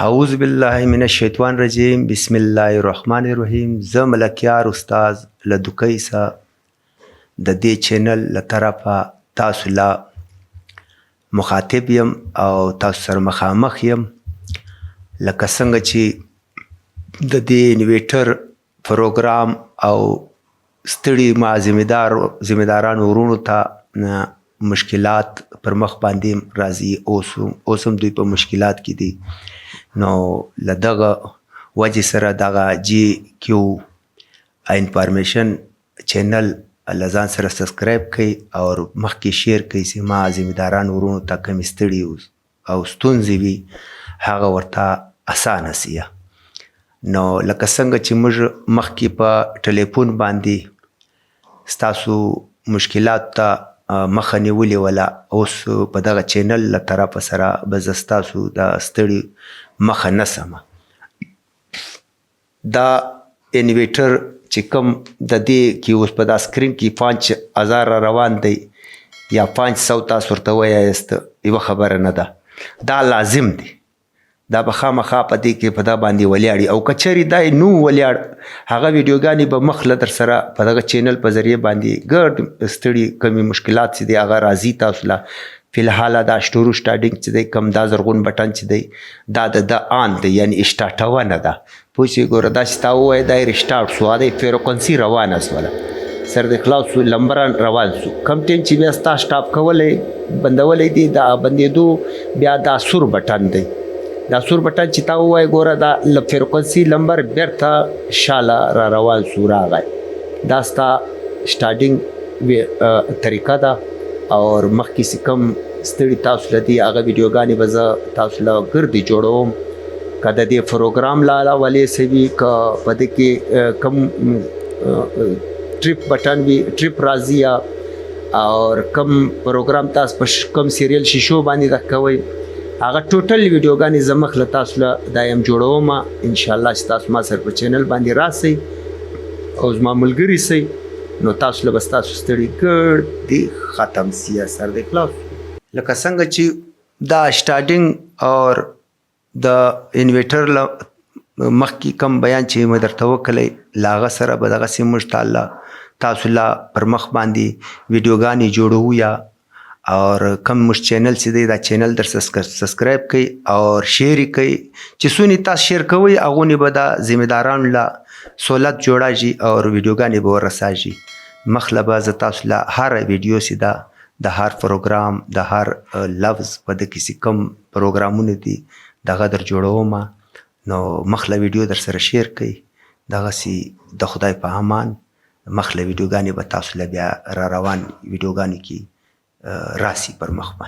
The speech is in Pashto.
اعوذ بالله من الشیطان الرجیم بسم الله الرحمن الرحیم. زه ملکیار استاد له دوکۍ څخه د دې چینل له طرفه تاسو له مخاطب یم او تاسو سره مخامخ یم لکه څنګه چې د دې انویټر پروګرام او ستړي ما ذمهدارانو ورونو ته مشکلات پر مخ باندې راځي. اوس هم دوی په مشکلات کې دي. نو له دغه وجې سره دغه جی کیو انفارمیشن چینل له ځان سره سبسکرایب کړئ او مخکې شیر کړئ چې ما ذمهدارانو ورونو ته کومې ستړي او ستونزې وي هغه ورته اسانه سي. نو لکه څنګه چې موږ مخکې په ټلیفون باندې ستاسو مشکلات ته مخه نیولې وله، اوس په دغه چینل له طرفه سره به زه ستاسو د ستړي مخه نسم. دا انویټر چې کوم د دې کې اوس په دا سکرین کې 5000 را روان دی یا 500 تاسو ورته وایاست، یوه خبره نه ده. دا لازم دی، دا به خامخا په دې کې په دا باندې ولیاړي او که چېرې دا یې نو ولیاړ هغه ویډیوګانې به مخله در سره په دغه چینل په ذریعه باندې ګرد ستړي کومې مشکلات چې دی هغه راځي تاسو له. فلحال دا شروع سټارټینګ چې دی کوم دا زرغون بټن چې دی دا د آن دی، یعنې اسټارټونه ده. پوه شوې؟ ګوره دا چې تا ووایه دا یې ریسټارټ شو، دا یې فریکونسي روانه شوله، سر د خلاص شو، لمبران روان شو. کم ټایم چې بیا ستا سټاپ کولی بندولی دی دا بندېدو بیا دا سور بټن دی. دا سور بټن چې تا ووایه ګوره دا فریکونسي لمبر بیرته شاله را روان شو راغی. دا ستا سټارټینګ طریقه ده او مخکې چې کوم ستړي تاسو له دي هغه ویډیوګانې به زه تاسو له ګردې جوړوم. که د دې پروګرام له حوالې څه وي، که په دې کې کوم ټریپ بټن وي ټریپ راځي یا او کوم پروګرام تاسو په کوم سیریل شیشو باندې د کوئ هغه ټوټل ویډیوګانې زه مخ له تاسو له دا یم جوړوم. انشاءالله چې تاسو ما سره په چینل باندې راسئ او زما ملګري سئ نو تاسو له به ستاسو ستړي ګردې ختم سي، سر دې خلاص. لکه څنګه چې دا سټارټینګ اور د انویټر له مخکې کوم بیان چې مې درته وکړی له هغه سره به دغسې موږ تاسو له پر مخ باندې ویډیوګانې جوړوو یا اور کم موږ چینل چې دی دا چینل در سبسکرایب کړئ او شیر یې کړئ. چې څونې تاسو شیر کوئ هغونې به د ذمهدارانو له سہولت جوړاږي او ویډیوګانې به ورساږي. مخله به زه تاسو له هر ویډیو چې ده د هر پروګرام د هر لفظ په ده کې چې کوم پروګرامونه دي دغه در جوړوم. نو مخله ویډیو در سره شیر کړئ. دغسې د خدای په امان مخله ویډیوګانې به تاسو له بیا را روان ویډیوګانې کې راسي پر مخ باندې.